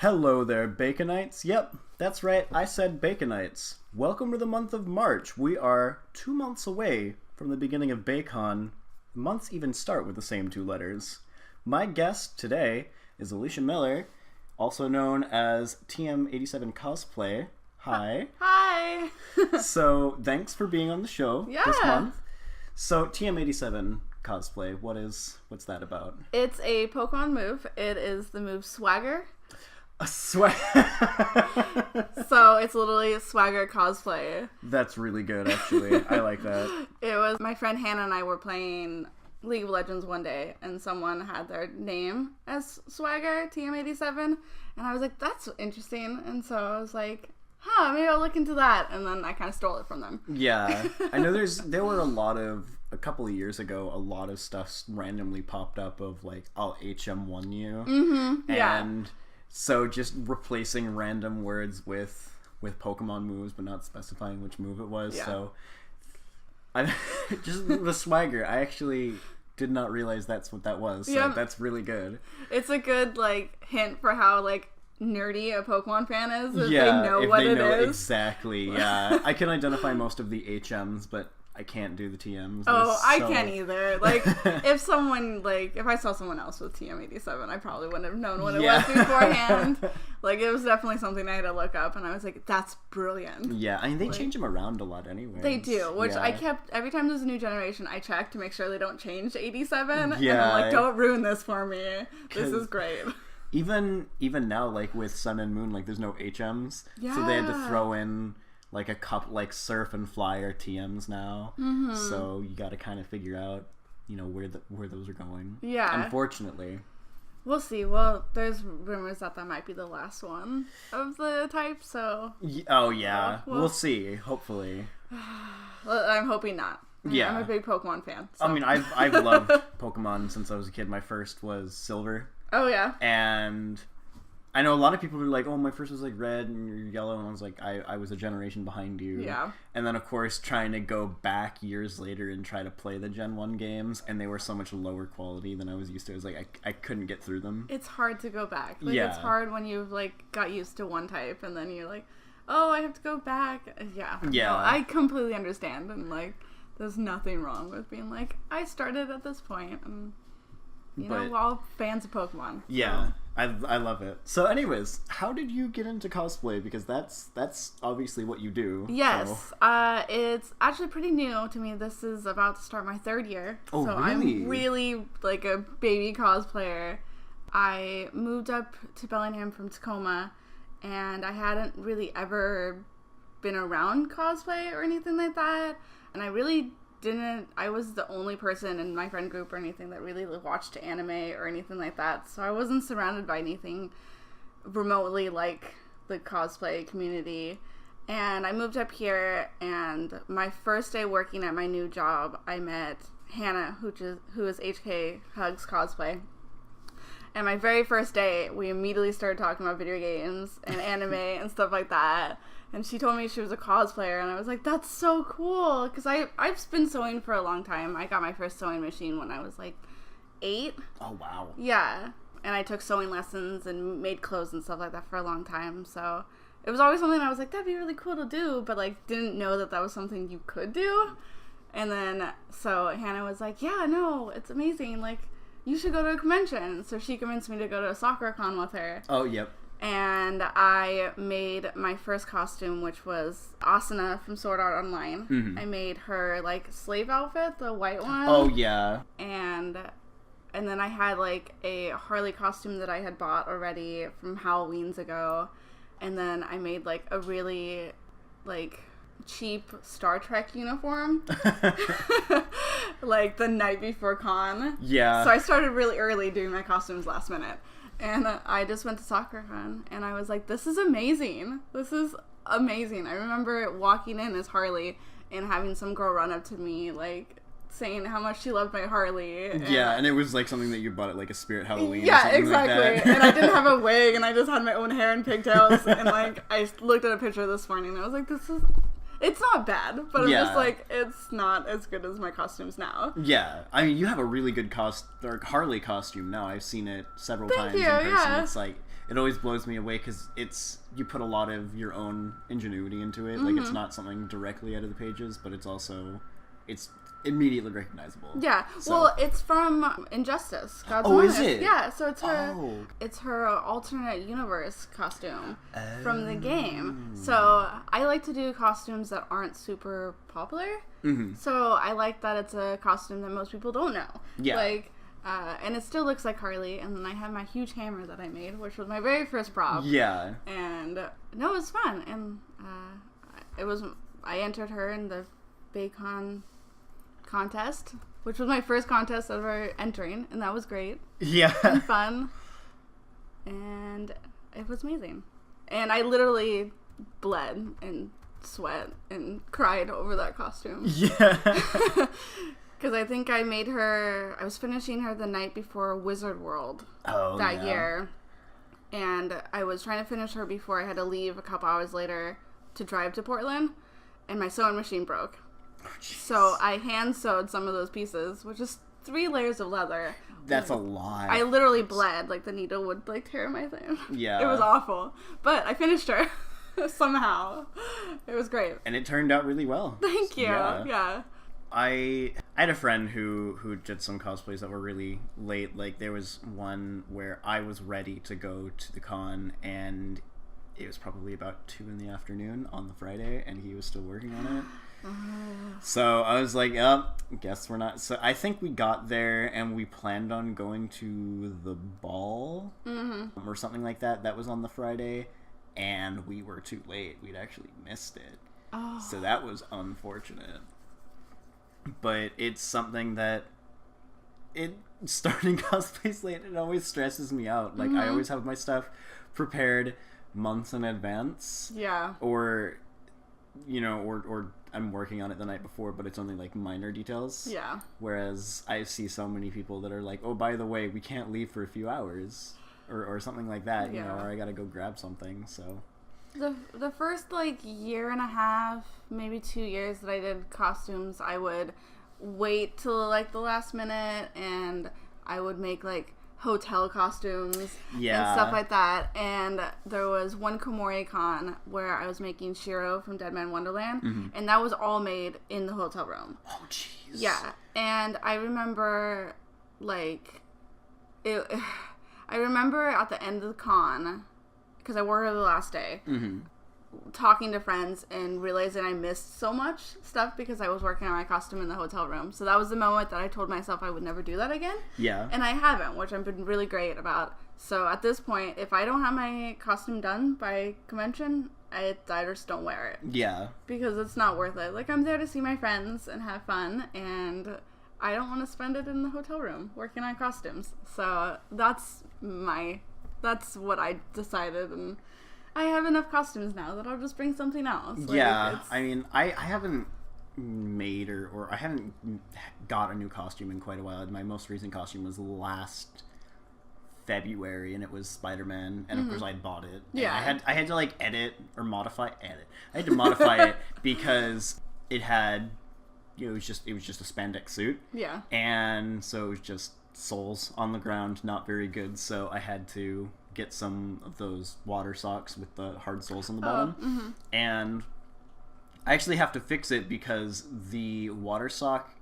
Hello there, Baconites. Yep, that's right, I said Baconites. Welcome to the month of March. We are 2 months away from the beginning of Bacon. Months even start with the same two letters. My guest today is Alicia Miller, also known as TM87 Cosplay. Hi. Hi. So, thanks for being on the show this month. So, TM87 Cosplay, what's that about? It's a Pokemon move. It is the move Swagger. A swag. So it's literally a Swagger cosplay. That's really good, actually. I like that. It was my friend Hannah and I were playing League of Legends one day, and someone had their name as Swagger, TM87, and I was like, that's interesting. And so I was like, maybe I'll look into that. And then I kind of stole it from them. Yeah. I know there were a couple of years ago, a lot of stuff randomly popped up of like, I'll HM1 you. Mm-hmm. Yeah. And so just replacing random words with Pokemon moves, but not specifying which move it was. Yeah. So just the Swagger, I actually did not realize that's what that was. So that's really good. It's a good like hint for how like nerdy a Pokemon fan is if they know what it is. Exactly. Yeah. I can identify most of the HMs, but I can't do the TMs. I can't either. Like, if I saw someone else with TM87, I probably wouldn't have known what it was beforehand. Like, it was definitely something I had to look up, and I was like, that's brilliant. Yeah, I mean, they change them around a lot anyway. They do, which I kept, every time there's a new generation, I check to make sure they don't change 87. Yeah. And I'm like, don't ruin this for me. This is great. Even now, like, with Sun and Moon, like, there's no HMs. Yeah. So they had to throw in like a couple, like Surf and Fly are TMs now. Mm-hmm. So you got to kind of figure out, where those are going. Yeah. Unfortunately. We'll see. Well, there's rumors that might be the last one of the type, so. Oh, yeah. We'll see. Hopefully. Well, I'm hoping not. Yeah. I'm a big Pokemon fan. So. I mean, I've loved Pokemon since I was a kid. My first was Silver. Oh, yeah. And I know a lot of people were like, oh, my first was like red and you're yellow, and I was like, I was a generation behind you. Yeah. And then, of course, trying to go back years later and try to play the Gen 1 games, and they were so much lower quality than I was used to. It was like, I couldn't get through them. It's hard to go back. Like, it's hard when you've, like, got used to one type, and then you're like, oh, I have to go back. Yeah. Yeah. No, I completely understand, and, like, there's nothing wrong with being like, I started at this point, and, we're all fans of Pokemon. Yeah. So. I love it. So anyways, how did you get into cosplay? Because that's obviously what you do. Yes. So. It's actually pretty new to me. This is about to start my 3rd year. Oh, so really? I'm really like a baby cosplayer. I moved up to Bellingham from Tacoma, and I hadn't really ever been around cosplay or anything like that. And I was the only person in my friend group or anything that really watched anime or anything like that. So I wasn't surrounded by anything remotely like the cosplay community. And I moved up here, and my first day working at my new job, I met Hannah, who is HK Hugs Cosplay. And my very first day, we immediately started talking about video games and anime and stuff like that. And she told me she was a cosplayer, and I was like, that's so cool, because I've been sewing for a long time. I got my first sewing machine when I was like 8. Oh, wow. Yeah, and I took sewing lessons and made clothes and stuff like that for a long time, so it was always something I was like, that'd be really cool to do, but like didn't know that was something you could do. And then, so Hannah was like, yeah, no, it's amazing, like, you should go to a convention. So she convinced me to go to a soccer con with her. Oh, yep. And I made my first costume, which was Asuna from Sword Art Online. Mm-hmm. I made her, like, slave outfit, the white one. Oh, yeah. And then I had, like, a Harley costume that I had bought already from Halloween's ago. And then I made, like, a really, like, cheap Star Trek uniform. Like, the night before con. Yeah. So I started really early doing my costumes last minute. And I just went to SoccerCon, and I was like, this is amazing. This is amazing. I remember walking in as Harley and having some girl run up to me, like, saying how much she loved my Harley. And it was, like, something that you bought at, like, a Spirit Halloween yeah, or something exactly. like that. And I didn't have a wig, and I just had my own hair and pigtails. And, like, I looked at a picture this morning, and I was like, it's not bad, but I'm just like, it's not as good as my costumes now. Yeah. I mean, you have a really good Harley costume now. I've seen it several times in person. Yeah. It's like, it always blows me away because you put a lot of your own ingenuity into it. Like, it's not something directly out of the pages, but it's immediately recognizable. Yeah. So. Well, it's from Injustice. God's Oh, Honest. is it? Yeah. So it's her. Oh. It's her alternate universe costume from the game. So I like to do costumes that aren't super popular. Mm-hmm. So I like that it's a costume that most people don't know. Yeah. Like, and it still looks like Harley. And then I have my huge hammer that I made, which was my very first prop. Yeah. And no, it was fun. And I entered her in the Baycon contest, which was my first contest ever entering, and that was great. Yeah. And fun. And it was amazing. And I literally bled and sweat and cried over that costume. Yeah. Because I think I was finishing her the night before Wizard World that year. And I was trying to finish her before I had to leave a couple hours later to drive to Portland, and my sewing machine broke. Oh, so I hand sewed some of those pieces, which is 3 layers of leather. That's a lot. I literally bled, like the needle would like tear my thing. Yeah. It was awful. But I finished her somehow. It was great. And it turned out really well. Thank you. Yeah. I had a friend who did some cosplays that were really late. Like, there was one where I was ready to go to the con, and it was probably about 2 in the afternoon on the Friday, and he was still working on it. So I was like, guess we're not. So I think we got there and we planned on going to the ball or something like that. That was on the Friday, and we were too late. We'd actually missed it. Oh. So that was unfortunate. But it's something that starting cosplays late, it always stresses me out. Like, I always have my stuff prepared months in advance. Yeah. Or, or I'm working on it the night before, but it's only like minor details. Yeah. Whereas I see so many people that are like, oh, by the way, we can't leave for a few hours or something like that, or I gotta go grab something, so. The first like year and a half, maybe 2 years that I did costumes, I would wait till like the last minute, and I would make like hotel costumes and stuff like that. And there was one Komori Con where I was making Shiro from Dead Man Wonderland, and that was all made in the hotel room. Oh, jeez. Yeah, and I remember like I remember at the end of the con, because I wore her the last day, talking to friends and realizing I missed so much stuff because I was working on my costume in the hotel room. So that was the moment that I told myself I would never do that again. Yeah. And I haven't, which I've been really great about. So at this point, if I don't have my costume done by convention, I just don't wear it. Yeah. Because it's not worth it. Like, I'm there to see my friends and have fun, and I don't want to spend it in the hotel room working on costumes. So that's what I decided, and I have enough costumes now that I'll just bring something else. Like, yeah, I mean, I haven't made or I haven't got a new costume in quite a while. My most recent costume was last February, and it was Spider-Man, and of course I bought it. Yeah. I had to like I had to modify it because it had, it was just a spandex suit. Yeah. And so it was just soles on the ground, not very good, so I had to get some of those water socks with the hard soles on the bottom. And I actually have to fix it because the water sock,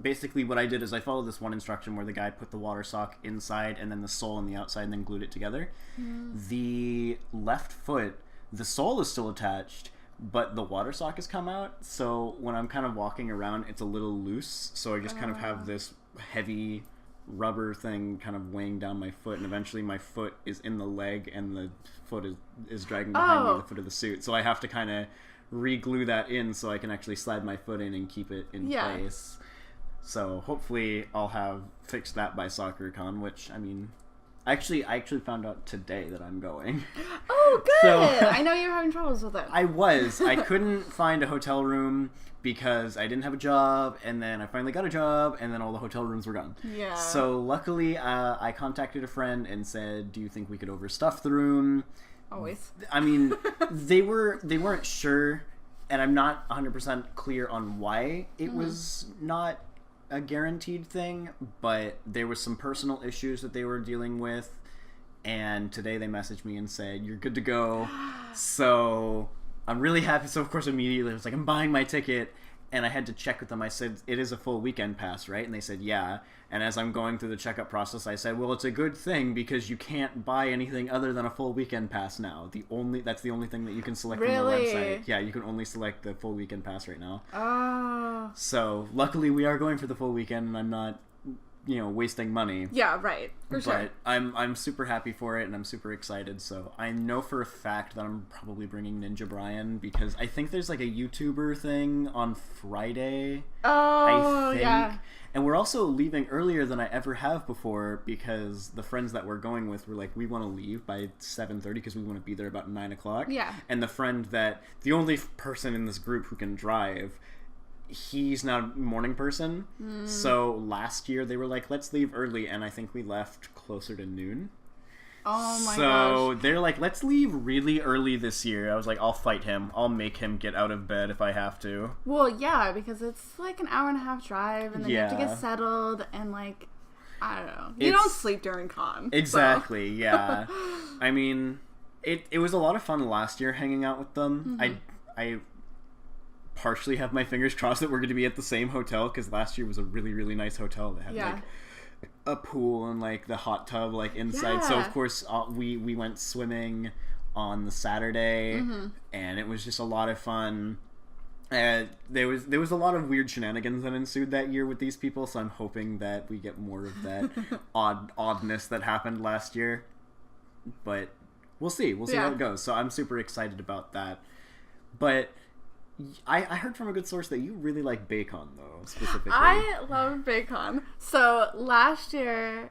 basically what I did is I followed this one instruction where the guy put the water sock inside and then the sole on the outside and then glued it together. The left foot, the sole is still attached, but the water sock has come out, so when I'm kind of walking around, it's a little loose, so I just kind of have this heavy rubber thing kind of weighing down my foot, and eventually my foot is in the leg and the foot is dragging behind me, the foot of the suit, so I have to kind of re-glue that in so I can actually slide my foot in and keep it in place. So hopefully I'll have fixed that by SoccerCon, which, I mean, I actually found out today that I'm going. Oh, good! So, I know you were having troubles with it. I couldn't find a hotel room because I didn't have a job, and then I finally got a job, and then all the hotel rooms were gone. Yeah. So luckily, I contacted a friend and said, do you think we could overstuff the room? Always. I mean, they weren't sure, and I'm not 100% clear on why it was not a guaranteed thing, but there was some personal issues that they were dealing with, and today they messaged me and said, you're good to go. So I'm really happy. So of course immediately I was like, I'm buying my ticket. And I had to check with them. I said, it is a full weekend pass, right? And they said, yeah. And as I'm going through the checkup process, I said, well, it's a good thing because you can't buy anything other than a full weekend pass now. That's the only thing that you can select from the website. Yeah, you can only select the full weekend pass right now. Oh. So luckily we are going for the full weekend, and I'm not, wasting money. Yeah, right. For sure. But I'm super happy for it, and I'm super excited. So I know for a fact that I'm probably bringing Ninja Brian, because I think there's like a YouTuber thing on Friday. Oh, I think. yeah. And we're also leaving earlier than I ever have before, because the friends that we're going with were like, we want to leave by 7:30 because we want to be there about 9 o'clock. Yeah. And the only person in this group who can drive, he's not a morning person. So last year they were like, let's leave early, and I think we left closer to noon. Oh my gosh. So they're like, let's leave really early this year. I was like, I'll fight him. I'll make him get out of bed if I have to. Well, yeah, because it's like an hour and a half drive, and then you have to Yeah. get settled, and like, I don't know. You don't sleep during con. Exactly, so. yeah. I mean, it was a lot of fun last year hanging out with them. I partially have my fingers crossed that we're going to be at the same hotel, because last year was a really, really nice hotel that had like a pool and like the hot tub like inside. So of course we went swimming on the Saturday, and it was just a lot of fun. There was a lot of weird shenanigans that ensued that year with these people, so I'm hoping that we get more of that oddness that happened last year. But we'll see how it goes. So I'm super excited about that. But I heard from a good source that you really like Bacon, though, specifically. I love Bacon. So last year,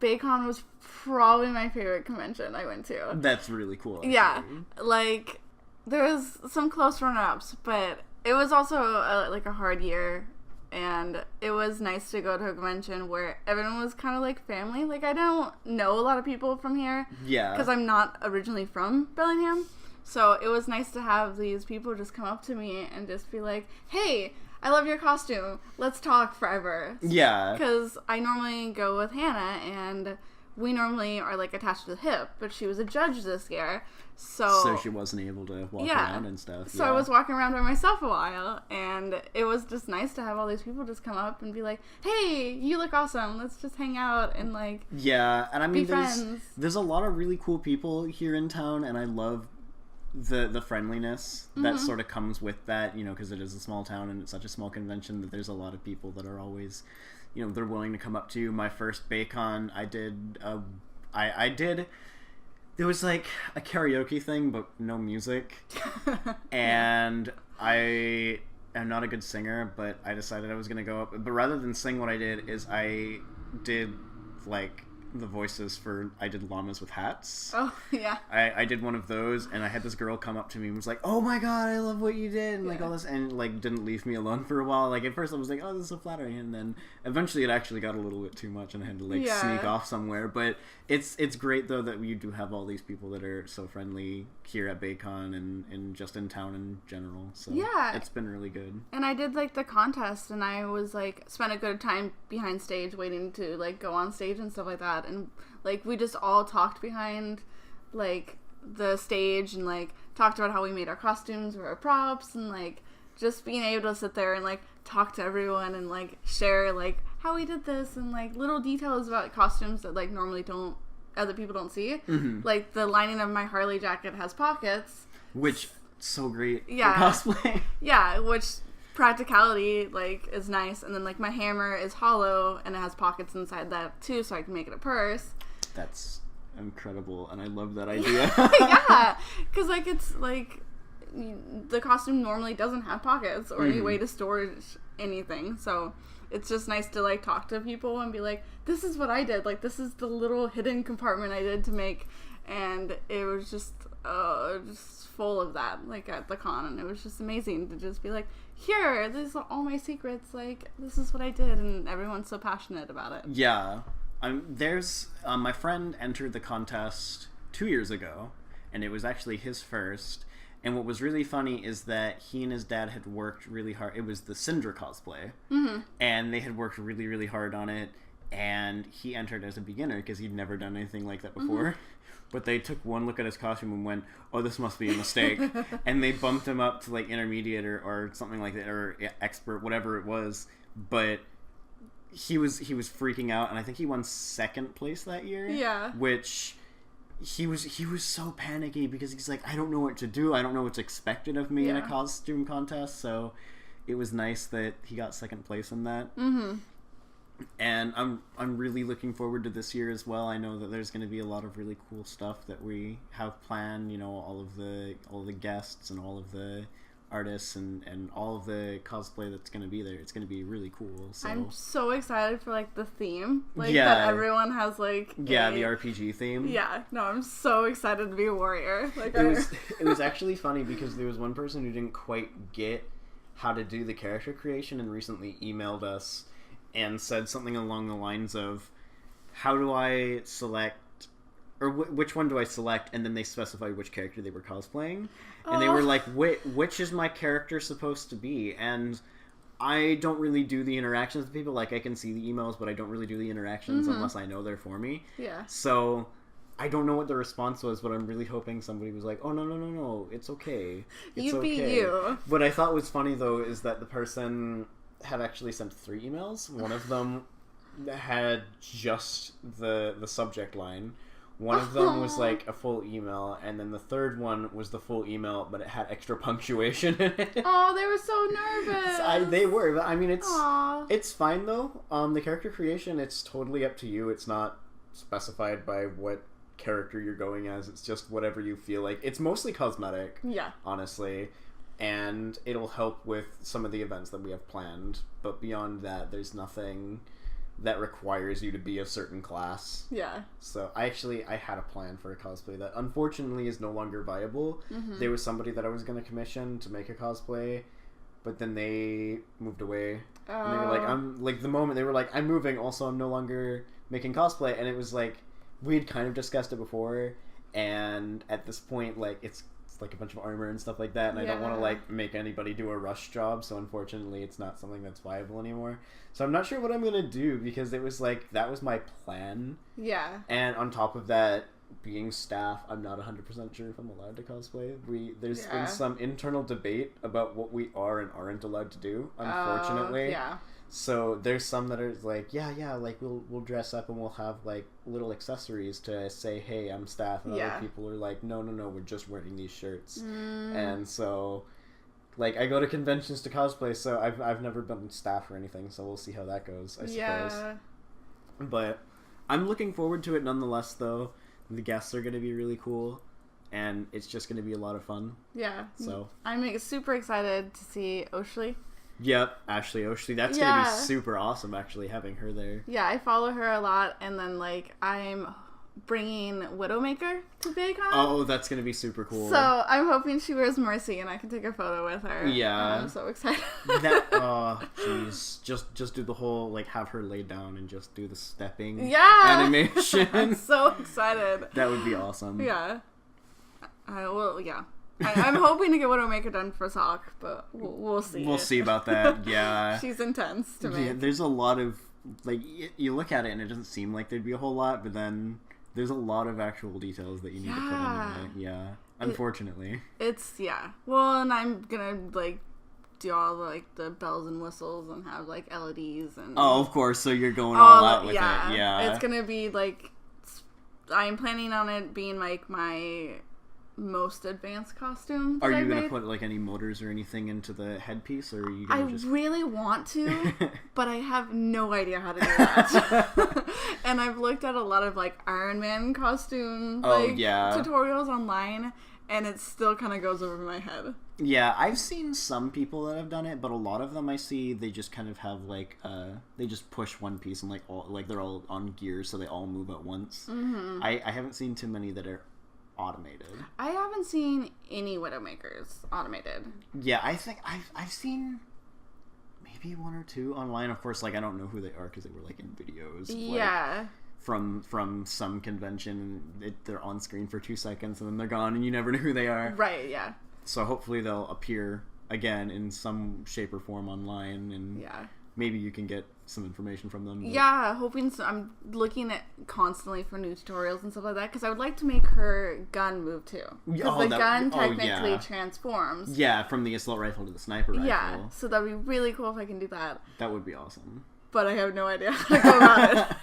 Bacon was probably my favorite convention I went to. That's really cool, actually. Yeah, like, there was some close runner-ups, but it was also a hard year, and it was nice to go to a convention where everyone was kind of like family. Like, I don't know a lot of people from here. Yeah. Because I'm not originally from Bellingham. So it was nice to have these people just come up to me and just be like, hey, I love your costume. Let's talk forever. Yeah. Because I normally go with Hannah, and we normally are like attached to the hip, but she was a judge this year. So she wasn't able to walk around and stuff. So I was walking around by myself a while, and it was just nice to have all these people just come up and be like, hey, you look awesome. Let's just hang out and like and I mean, friends. There's a lot of really cool people here in town, and I love the friendliness that sort of comes with that, because it is a small town and it's such a small convention that there's a lot of people that are always, they're willing to come up to you. My first Bacon, I did there was like a karaoke thing but no music. And I am not a good singer, but I decided I was going to go up, but rather than sing, what I did is I did like the voices I did llamas with hats. Oh, yeah. I did one of those, and I had this girl come up to me and was like, oh my god, I love what you did, and like all this, and like didn't leave me alone for a while. Like at first I was like, oh, this is so flattering, and then eventually it actually got a little bit too much and I had to like sneak off somewhere. But it's great though that we do have all these people that are so friendly here at Bacon and just in town in general. So it's been really good. And I did like the contest, and I was like spent a good time behind stage waiting to like go on stage and stuff like that. And like we just all talked behind like the stage and like talked about how we made our costumes or our props, and like just being able to sit there and like talk to everyone and like share like how we did this and like little details about costumes that like normally other people don't see. Like the lining of my Harley jacket has pockets, which so great for cosplay. Yeah, which practicality like is nice. And then like my hammer is hollow and it has pockets inside that too, so I can make it a purse. That's incredible, and I love that idea. Yeah, because like it's like the costume normally doesn't have pockets or any way to store anything, so it's just nice to like talk to people and be like, this is what I did, like this is the little hidden compartment I did to make. And it was just full of that like at the con, and it was just amazing to just be like, here, these are all my secrets, like this is what I did, and everyone's so passionate about it. Yeah. There's my friend entered the contest 2 years ago, and it was actually his first. And what was really funny is that he and his dad had worked really hard. It was the Syndra cosplay, and they had worked really, really hard on it. and he entered as a beginner because he'd never done anything like that before. But they took one look at his costume and went, "Oh, this must be a mistake," and they bumped him up to like intermediate or something like that, or expert, whatever it was. But he was freaking out, and I think he won second place that year. Yeah, which he was so panicky because he's like, I don't know what to do. I don't know what's expected of me in a costume contest. So it was nice that he got second place in that. Mm-hmm. And I'm really looking forward to this year as well. I know that there's going to be a lot of really cool stuff that we have planned. You know, all of the guests and all of the artists and all of the cosplay that's going to be there. It's going to be really cool. So I'm so excited for like the theme, like that everyone has like the RPG theme. Yeah, no, I'm so excited to be a warrior. Like it was actually funny because there was one person who didn't quite get how to do the character creation and recently emailed us and said something along the lines of, how do I select, or which one do I select? And then they specified which character they were cosplaying. And they were like, which is my character supposed to be? And I don't really do the interactions with people. Like, I can see the emails, but I don't really do the interactions unless I know they're for me. Yeah. So I don't know what the response was, but I'm really hoping somebody was like, oh, no, it's okay. It's you be okay. you. What I thought was funny, though, is that the person had actually sent 3 emails. One of them had just the subject line. One of them was like a full email, and then the third one was the full email, but it had extra punctuation in it. Oh, they were so nervous. They were, but I mean, it's fine though. The character creation, it's totally up to you. It's not specified by what character you're going as. It's just whatever you feel like. It's mostly cosmetic. Yeah. Honestly. And it'll help with some of the events that we have planned. But beyond that, there's nothing that requires you to be a certain class. Yeah. So I had a plan for a cosplay that unfortunately is no longer viable. There was somebody that I was going to commission to make a cosplay, but then they moved away. And they were like, I'm moving, also I'm no longer making cosplay. And it was like, we had kind of discussed it before, and at this point, like, it's like a bunch of armor and stuff like that, and I don't want to like make anybody do a rush job, so unfortunately it's not something that's viable anymore. So I'm not sure what I'm gonna do, because it was like, that was my plan. Yeah. And on top of that, being staff, I'm not 100% sure if I'm allowed to cosplay. There's been some internal debate about what we are and aren't allowed to do, unfortunately. Yeah. So there's some that are like, yeah, like we'll dress up and we'll have like little accessories to say, hey, I'm staff, and other people are like, no, we're just wearing these shirts. And so, like, I go to conventions to cosplay, so I've never been staff or anything, so we'll see how that goes, I suppose. Yeah. But I'm looking forward to it nonetheless, though. The guests are going to be really cool, and it's just going to be a lot of fun. Yeah. So I'm super excited to see Oshley. Yep, Ashley Oshley. That's going to be super awesome, actually, having her there. Yeah, I follow her a lot, and then, like, I'm bringing Widowmaker to BayCon. Oh, that's going to be super cool. So, I'm hoping she wears Mercy, and I can take a photo with her. Yeah. I'm so excited. Jeez. Just do the whole, like, have her lay down and just do the stepping animation. I'm so excited. That would be awesome. Yeah. I'm hoping to get Widowmaker done for Sock, but we'll see. We'll see about that, yeah. She's intense to me. Yeah, there's a lot of, like, you look at it and it doesn't seem like there'd be a whole lot, but then there's a lot of actual details that you need to put into it. Yeah, unfortunately. Well, and I'm gonna, like, do all the, like, the bells and whistles and have, like, LEDs and... Oh, of course, so you're going all out with it, yeah. It's gonna be, like, I'm planning on it being, like, my most advanced costume. Are you going to put, like, any motors or anything into the headpiece, or are you going to just... I really want to, but I have no idea how to do that. And I've looked at a lot of, like, Iron Man costume tutorials online, and it still kind of goes over my head. Yeah, I've seen some people that have done it, but a lot of them I see, they just kind of have, like, they just push one piece and, like, they're all on gears, so they all move at once. Mm-hmm. I haven't seen too many that are automated. I haven't seen any Widowmakers automated. Yeah, I think I've seen maybe 1 or 2 online. Of course, like, I don't know who they are because they were, like, in videos. Yeah. Like, from some convention, they're on screen for 2 seconds and then they're gone and you never know who they are. Right, yeah. So hopefully they'll appear again in some shape or form online, and maybe you can get some information from them. But... Yeah, hoping so. I'm looking at constantly for new tutorials and stuff like that because I would like to make her gun move too. Because the gun technically transforms. Yeah, from the assault rifle to the sniper rifle. Yeah, so that'd be really cool if I can do that. That would be awesome. But I have no idea how to go about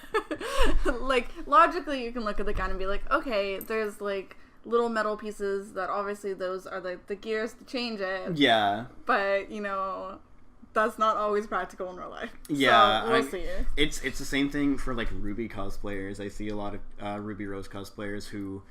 it. Like, logically, you can look at the gun and be like, okay, there's, like, little metal pieces that obviously those are, like, the gears to change it. Yeah. But, you know, that's not always practical in real life. Yeah. So, we'll see. It's the same thing for, like, Ruby cosplayers. I see a lot of Ruby Rose cosplayers who...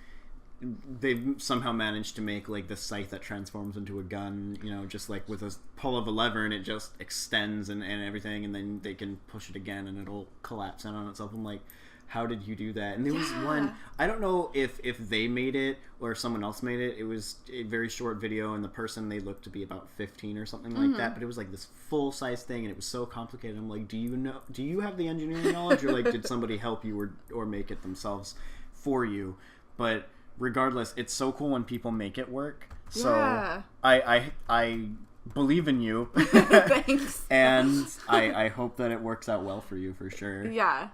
they've somehow managed to make, like, the scythe that transforms into a gun, you know, just, like, with a pull of a lever, and it just extends and everything, and then they can push it again, and it'll collapse in on itself. I'm like, how did you do that? And there was one, I don't know if they made it, or if someone else made it. It was a very short video, and the person, they looked to be about 15 or something like that, but it was, like, this full-size thing, and it was so complicated. I'm like, do you have the engineering knowledge, or, like, did somebody help you, or make it themselves for you? But... regardless, it's so cool when people make it work. So I believe in you. Thanks. And I hope that it works out well for you for sure. Yeah.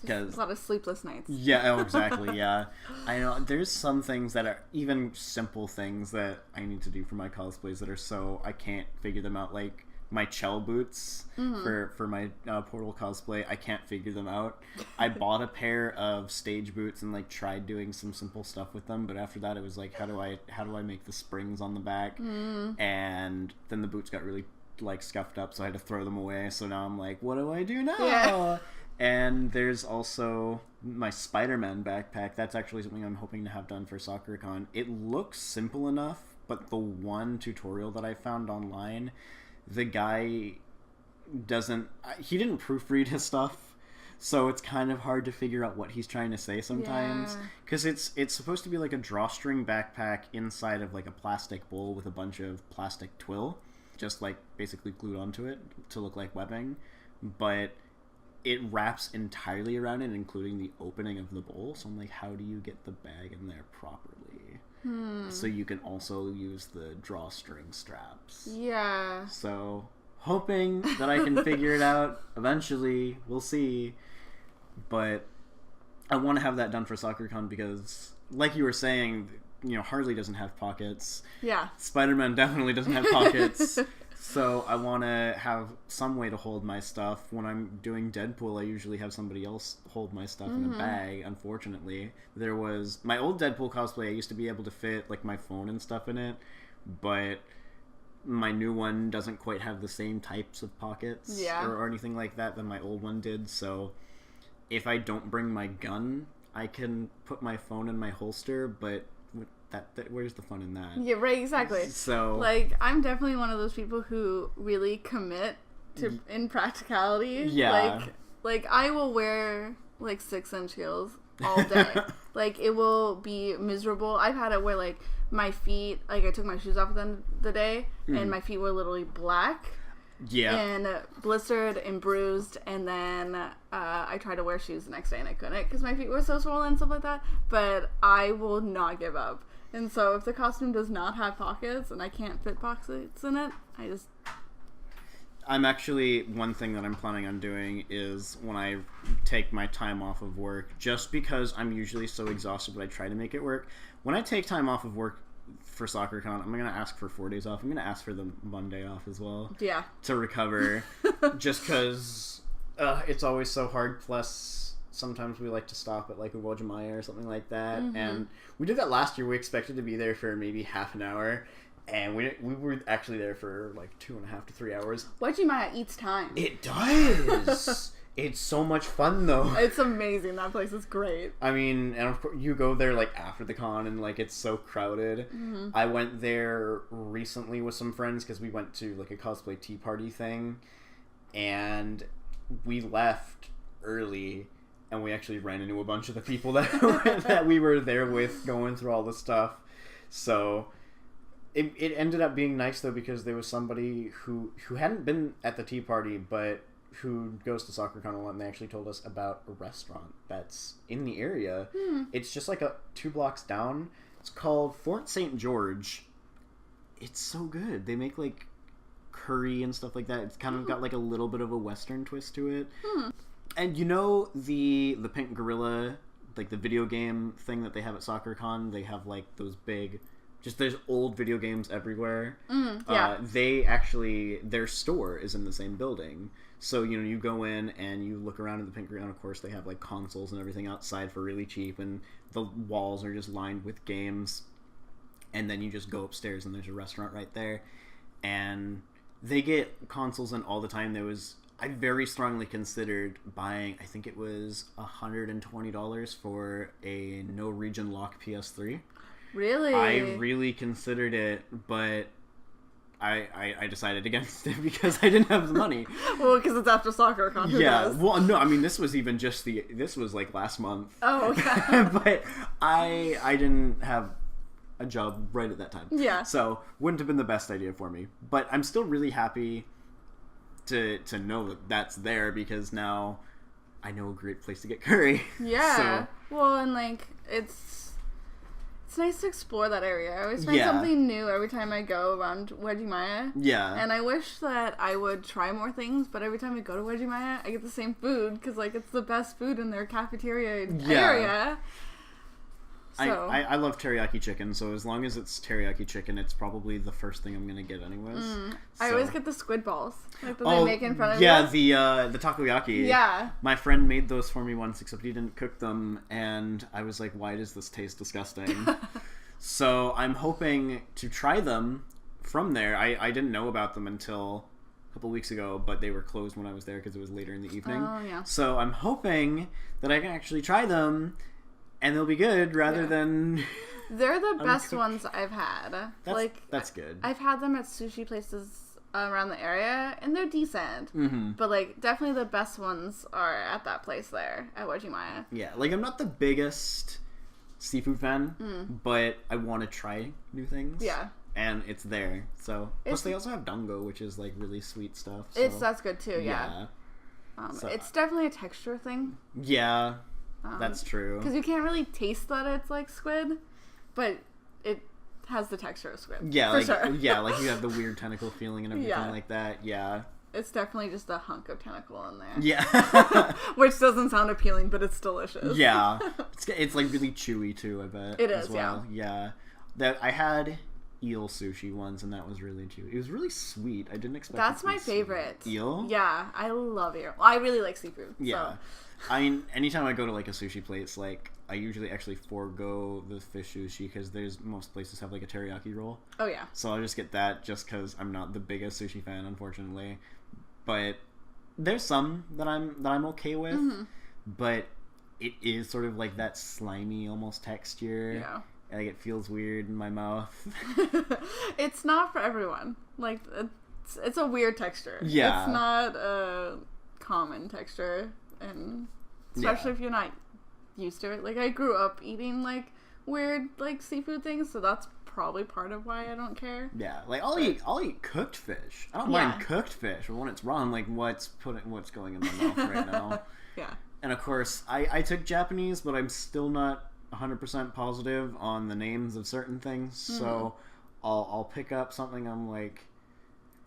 Just a lot of sleepless nights. Yeah, oh, exactly, yeah. I know, there's some things that are even simple things that I need to do for my cosplays that are so, I can't figure them out, like my Chell boots for my Portal cosplay. I can't figure them out. I bought a pair of stage boots and like tried doing some simple stuff with them, but after that it was like, how do I make the springs on the back? And then the boots got really like scuffed up, so I had to throw them away. So now I'm like, what do I do now? Yeah. And there's also my Spider-Man backpack. That's actually something I'm hoping to have done for SoccerCon. It looks simple enough, but the one tutorial that I found online, the guy he didn't proofread his stuff, so it's kind of hard to figure out what he's trying to say sometimes. Because it's supposed to be like a drawstring backpack inside of like a plastic bowl with a bunch of plastic twill, just like basically glued onto it to look like webbing, but it wraps entirely around it, including the opening of the bowl. So I'm like, how do you get the bag in there properly? So you can also use the drawstring straps. Yeah. So hoping that I can figure it out eventually. We'll see. But I want to have that done for SoccerCon because, like you were saying, you know, Harley doesn't have pockets. Yeah. Spider-Man definitely doesn't have pockets. So I want to have some way to hold my stuff. When I'm doing Deadpool, I usually have somebody else hold my stuff in a bag, unfortunately. There was... my old Deadpool cosplay, I used to be able to fit like my phone and stuff in it, but my new one doesn't quite have the same types of pockets or anything like that than my old one did. So if I don't bring my gun, I can put my phone in my holster, but... That where's the fun in that? Yeah, right, exactly. So, like, I'm definitely one of those people who really commit to in practicality. Yeah. Like I will wear like 6-inch heels all day. Like, it will be miserable. I've had it where like my feet, like I took my shoes off at the end of the day, and my feet were literally black. Yeah. And blistered and bruised, and then I tried to wear shoes the next day and I couldn't because my feet were so swollen and stuff like that. But I will not give up. And so if the costume does not have pockets and I can't fit pockets in it, I'm actually, one thing that I'm planning on doing is when I take my time off of work, just because I'm usually so exhausted but I try to make it work. When I take time off of work for SoccerCon, I'm going to ask for 4 days off. I'm going to ask for the Monday off as well. Yeah. To recover. Just because it's always so hard, plus... sometimes we like to stop at like a Wojimaya or something like that, and we did that last year. We expected to be there for maybe half an hour, and we were actually there for like 2.5 to 3 hours. Wojimaya eats time. It does. It's so much fun though. It's amazing. That place is great. I mean, and of course you go there like after the con, and like it's so crowded. I went there recently with some friends because we went to like a cosplay tea party thing, and we left early. And we actually ran into a bunch of the people that we were there with going through all the stuff. So it ended up being nice, though, because there was somebody who hadn't been at the tea party, but who goes to SoccerCon a lot, and they actually told us about a restaurant that's in the area. It's just like 2 blocks down. It's called Fort St. George. It's so good. They make like curry and stuff like that. It's kind of got like a little bit of a Western twist to it. Hmm. And you know the Pink Gorilla, like the video game thing that they have at SoccerCon? They have like those big, just there's old video games everywhere. Yeah. They actually, their store is in the same building. So, you know, you go in and you look around at the Pink Gorilla, and of course they have like consoles and everything outside for really cheap, and the walls are just lined with games. And then you just go upstairs and there's a restaurant right there. And they get consoles in all the time. I very strongly considered buying, I think it was $120 for a no region lock PS3. Really? I really considered it, but I decided against it because I didn't have the money. Well, because it's after SoccerCon. Yeah. Well, no, I mean, this was even just this was like last month. Oh, okay. But I didn't have a job right at that time. Yeah. So wouldn't have been the best idea for me. But I'm still really happy to know that that's there, because now I know a great place to get curry. Yeah. So, well, and like it's nice to explore that area. I always find something new every time I go around Wedgie-Maya. Yeah. And I wish that I would try more things, but every time I go to Wedgie-Maya, I get the same food, because like it's the best food in their cafeteria area. So. I love teriyaki chicken, so as long as it's teriyaki chicken, it's probably the first thing I'm gonna get anyways. I always get the squid balls, like that they make in front of you. Yeah, the takoyaki. Yeah. My friend made those for me once, except he didn't cook them, and I was like, why does this taste disgusting? So I'm hoping to try them from there. I didn't know about them until a couple weeks ago, but they were closed when I was there because it was later in the evening. Oh, yeah. So I'm hoping that I can actually try them, and they'll be good rather than... They're the best ones I've had. That's good. I've had them at sushi places around the area, and they're decent. Mm-hmm. But like, definitely the best ones are at that place there at Wedgie-Maya. Yeah, like I'm not the biggest seafood fan, but I want to try new things. Yeah. And it's there. So plus they also have dango, which is like really sweet stuff. So. That's good too. Yeah. So, it's definitely a texture thing. Yeah. That's true. Because you can't really taste that it's like squid, but it has the texture of squid. Yeah, for sure. Yeah, like you have the weird tentacle feeling and everything like that. Yeah. It's definitely just a hunk of tentacle in there. Yeah. Which doesn't sound appealing, but it's delicious. Yeah. It's like really chewy too, I bet. It is, as well. Yeah. I had eel sushi once, and that was really chewy. It was really sweet. I didn't expect That's it to be my favorite. Sweet. Eel? Yeah, I love eel. I really like seafood. Yeah. So. I mean, anytime I go to like a sushi place, like I usually actually forego the fish sushi because most places have like a teriyaki roll. Oh yeah. So I'll just get that just because I'm not the biggest sushi fan, unfortunately. But there's some that I'm okay with, but it is sort of like that slimy almost texture. Yeah. Like it feels weird in my mouth. It's not for everyone. Like it's a weird texture. Yeah. It's not a common texture. And especially if you're not used to it. Like, I grew up eating, like, weird, like, seafood things, so that's probably part of why I don't care. Yeah, like, I'll eat cooked fish. I don't mind cooked fish, but when it's raw, I'm like, what's going in my mouth right now? Yeah. And, of course, I took Japanese, but I'm still not 100% positive on the names of certain things, so I'll pick up something, I'm like...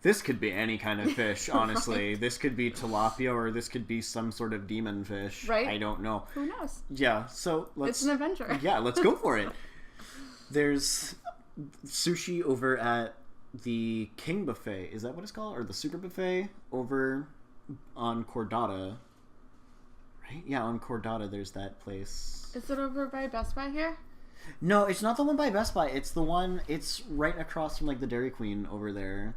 This could be any kind of fish, honestly. Right. This could be tilapia, or this could be some sort of demon fish. Right. I don't know. Who knows? Yeah, so It's an adventure. Yeah, let's go for it. There's sushi over at the King Buffet. Is that what it's called? Or the Super Buffet over on Cordata. Right? Yeah, on Cordata there's that place. Is it over by Best Buy here? No, it's not the one by Best Buy. It's the one, it's right across from like the Dairy Queen over there.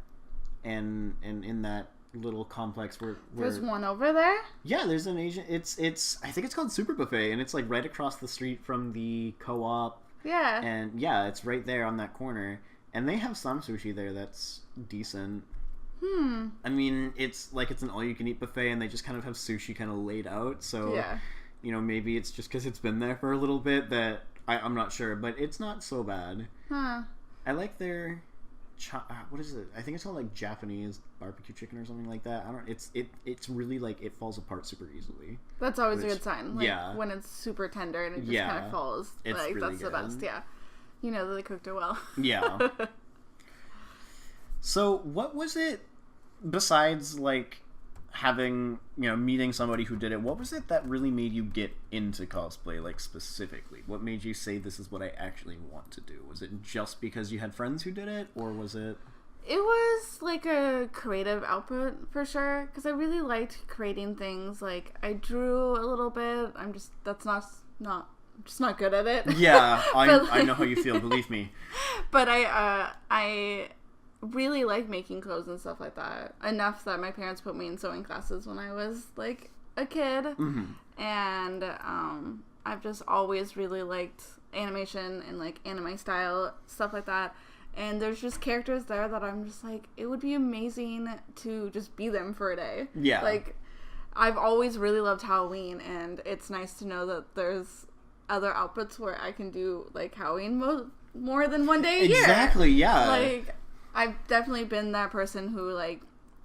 And in that little complex where there's one over there. Yeah, there's an Asian. It's I think it's called Super Buffet, and it's like right across the street from the co-op. Yeah. And yeah, it's right there on that corner, and they have some sushi there that's decent. I mean, it's like it's an all-you-can-eat buffet, and they just kind of have sushi kind of laid out. So yeah, you know, maybe it's just because it's been there for a little bit that I'm not sure, but it's not so bad. Huh. I like their. What is it? I think it's called like Japanese barbecue chicken or something like that. I don't. It's really like it falls apart super easily. That's always a good sign. Like, yeah. When it's super tender and it just kind of falls. It's like really that's good. the best. Yeah. You know that they cooked it well. Yeah. So what was it besides, like, having, meeting somebody who did it, what was it that really made you get into cosplay, like, specifically? What made you say, this is what I actually want to do? Was it just because you had friends who did it, or was it... It was, like, a creative output, for sure, because I really liked creating things. Like, I drew a little bit. I'm just not good at it. Yeah, I know how you feel, believe me. But I really like making clothes and stuff like that. Enough that my parents put me in sewing classes when I was, like, a kid. Mm-hmm. And I've just always really liked animation and, like, anime style, stuff like that. And there's just characters there that I'm just like, it would be amazing to just be them for a day. Yeah. Like, I've always really loved Halloween, and it's nice to know that there's other outputs where I can do, like, Halloween more than one day a year. Exactly, yeah. Like, I've definitely been that person who, like,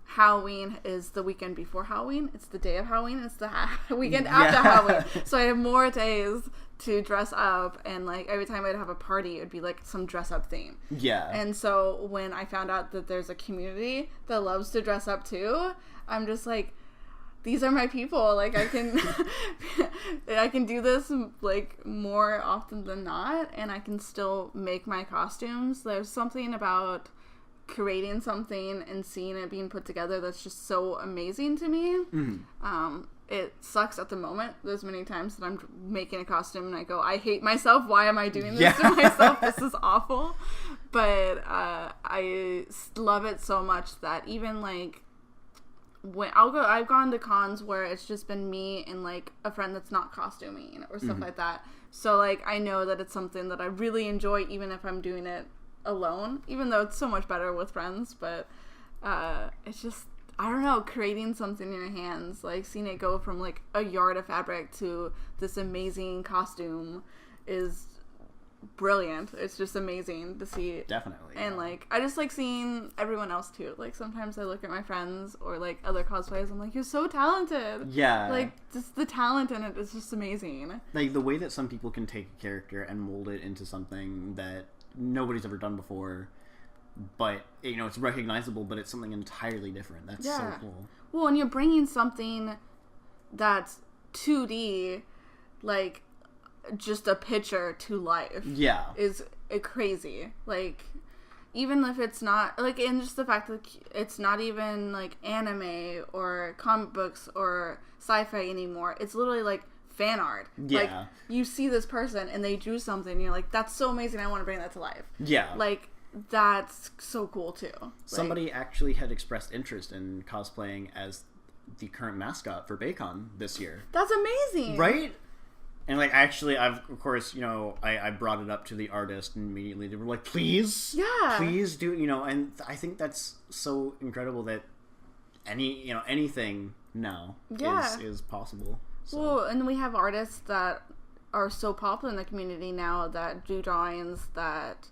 Halloween is the weekend before Halloween. It's the day of Halloween. It's the weekend after Halloween. So I have more days to dress up, and, like, every time I'd have a party, it would be, like, some dress-up theme. Yeah. And so when I found out that there's a community that loves to dress up, too, I'm just like, these are my people. Like, I can I can do this, like, more often than not, and I can still make my costumes. There's something about creating something and seeing it being put together that's just so amazing to me. Mm-hmm. It sucks at the moment. There's many times that I'm making a costume and I go, I hate myself. Why am I doing this to myself? This is awful. But I love it so much that even, like, when I've gone to cons where it's just been me and, like, a friend that's not costuming or stuff like that. So, like, I know that it's something that I really enjoy, even if I'm doing it alone, even though it's so much better with friends. But it's just, I don't know, creating something in your hands, like, seeing it go from, like, a yard of fabric to this amazing costume is brilliant. It's just amazing to see. Definitely. And, like, I just like seeing everyone else too. Like, sometimes I look at my friends or, like, other cosplayers, I'm like, you're so talented. Yeah. Like, just the talent in it is just amazing. Like, the way that some people can take a character and mold it into something that nobody's ever done before, but, it's recognizable, but it's something entirely different. That's so cool. Well, and you're bringing something that's 2D, like, just a picture to life. Yeah. Is crazy. Like, even if it's not, like, and just the fact that it's not even, like, anime or comic books or sci-fi anymore. It's literally, like, fan art. Yeah. Like, you see this person and they drew something and you're like, that's so amazing, I want to bring that to life. Yeah. Like, that's so cool too. Somebody actually had expressed interest in cosplaying as the current mascot for BayCon this year. That's amazing. Right? And, like, actually, of course, I brought it up to the artist, and immediately they were like, please, please do, and I think that's so incredible that anything now is possible. So. Well, and we have artists that are so popular in the community now that do drawings that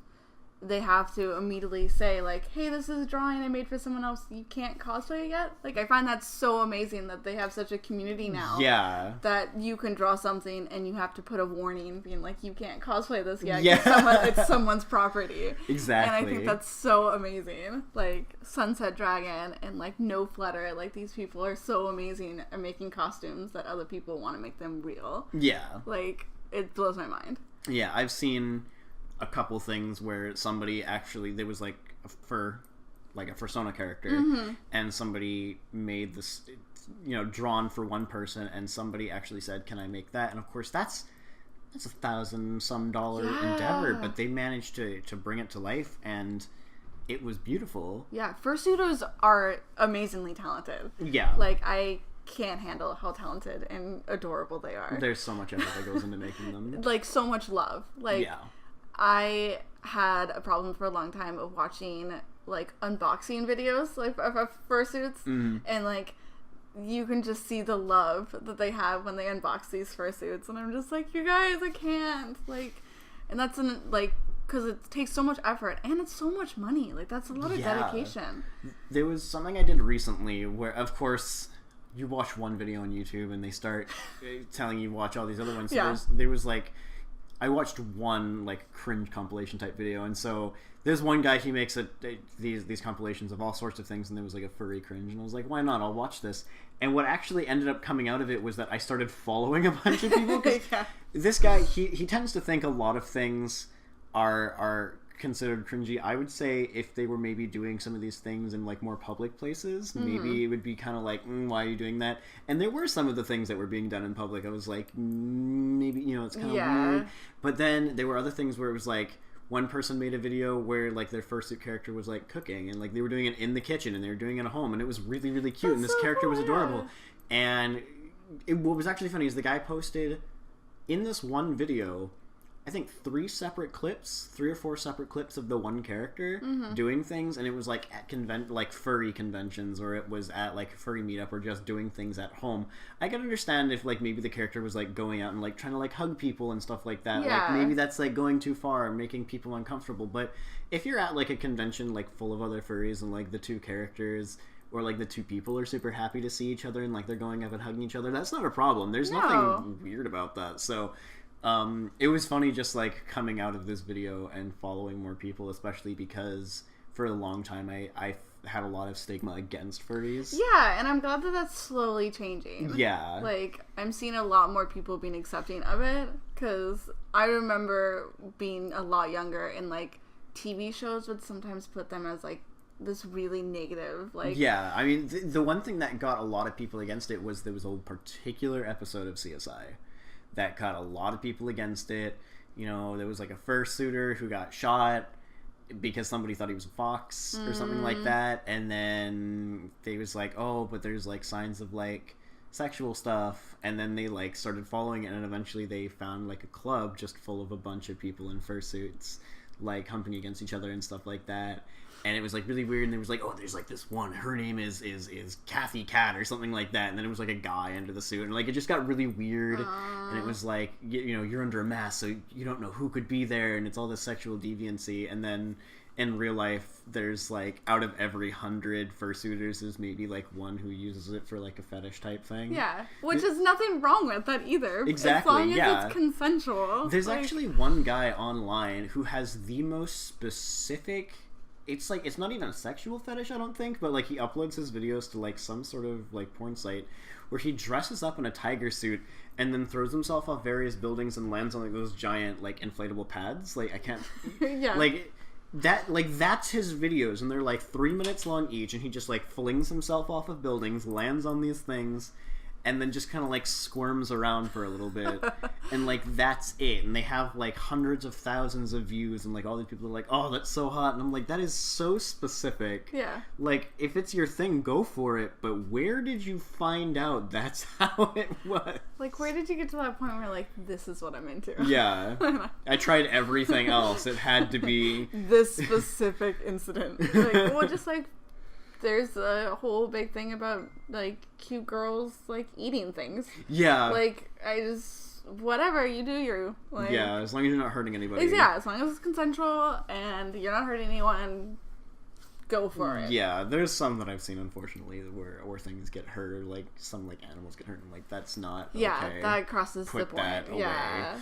they have to immediately say, like, hey, this is a drawing I made for someone else. You can't cosplay it yet? Like, I find that so amazing that they have such a community now. Yeah. That you can draw something and you have to put a warning being like, you can't cosplay this yet. Yeah. It's someone's property. Exactly. And I think that's so amazing. Like, Sunset Dragon and, like, No Flutter. Like, these people are so amazing at making costumes that other people want to make them real. Yeah. Like, it blows my mind. Yeah, I've seen a couple things where somebody actually, there was like a persona character, and somebody made this, drawn for one person, and somebody actually said, can I make that? And of course that's $1,000-some endeavor, but they managed to bring it to life, and it was beautiful. Yeah, fursuiters are amazingly talented. Yeah. Like, I can't handle how talented and adorable they are. There's so much effort that goes into making them. Like, so much love. Like, yeah. I had a problem for a long time of watching, like, unboxing videos, like, of fursuits, and, like, you can just see the love that they have when they unbox these fursuits, and I'm just like, you guys, I can't, like, and that's, because it takes so much effort, and it's so much money, like, that's a lot of dedication. There was something I did recently where, of course, you watch one video on YouTube, and they start telling you to watch all these other ones, so there was, like, I watched one like cringe compilation type video, and so there's one guy, he makes these compilations of all sorts of things, and there was like a furry cringe, and I was like, why not? I'll watch this. And what actually ended up coming out of it was that I started following a bunch of people. Yeah. This guy, he tends to think a lot of things are considered cringy. I would say if they were maybe doing some of these things in like more public places, maybe it would be kind of like, why are you doing that? And there were some of the things that were being done in public. I was like, maybe, you know, it's kind of weird. But then there were other things where it was like, one person made a video where like their fursuit character was like cooking, and like they were doing it in the kitchen, and they were doing it at home, and it was really, really cute. And this character was adorable. And what was actually funny is the guy posted in this one video, I think 3 or 4 separate clips of the one character doing things, and it was like at like furry conventions, or it was at like a furry meetup, or just doing things at home. I can understand if like maybe the character was like going out and like trying to like hug people and stuff like that. Yeah. Like maybe that's like going too far, making people uncomfortable. But if you're at like a convention like full of other furries, and like the 2 characters or like the 2 people are super happy to see each other, and like they're going up and hugging each other, that's not a problem. There's nothing weird about that. So it was funny just like coming out of this video and following more people, especially because for a long time I had a lot of stigma against furries. Yeah, and I'm glad that that's slowly changing. Yeah. Like, I'm seeing a lot more people being accepting of it, because I remember being a lot younger, and like TV shows would sometimes put them as like this really negative, like... Yeah, I mean, the one thing that got a lot of people against it was there was a particular episode of CSI that got a lot of people against it. You know, there was like a fursuiter who got shot because somebody thought he was a fox or something like that, and then they was like, oh, but there's like signs of like sexual stuff, and then they like started following it, and eventually they found like a club just full of a bunch of people in fursuits like humping against each other and stuff like that. And it was like really weird, and there was like, oh, there's like this one, her name is Kathy Cat or something like that, and then it was like a guy under the suit, and like it just got really weird. And it was like, you know, you're under a mask, so you don't know who could be there, and it's all this sexual deviancy. And then in real life, there's like, out of every 100 fursuiters, there's maybe like 1 who uses it for like a fetish type thing. Yeah, which is nothing wrong with that either. Exactly, as long as it's consensual. There's like... actually one guy online who has the most specific... It's like, it's not even a sexual fetish, I don't think, but like he uploads his videos to like some sort of like porn site where he dresses up in a tiger suit and then throws himself off various buildings and lands on like those giant like inflatable pads. Like, I can't... Yeah. Like, that's his videos, and they're like 3 minutes long each, and he just like flings himself off of buildings, lands on these things, and then just kind of like squirms around for a little bit, and like that's it. And they have like hundreds of thousands of views, and like all these people are like, oh, that's so hot. And I'm like, that is so specific. Yeah. Like, if it's your thing, go for it, but where did you find out that's how it was? Like, where did you get to that point where like, this is what I'm into? Yeah. I tried everything else. It had to be this specific incident. Like, well, just like, there's a whole big thing about like cute girls like eating things. Yeah. Like, I just, whatever, you do you. Like, yeah, as long as you're not hurting anybody. Yeah, as long as it's consensual and you're not hurting anyone, go for it. Yeah, there's some that I've seen, unfortunately, where things get hurt, or like some like animals get hurt, and like that's not okay. That crosses Put the point. that away. Yeah.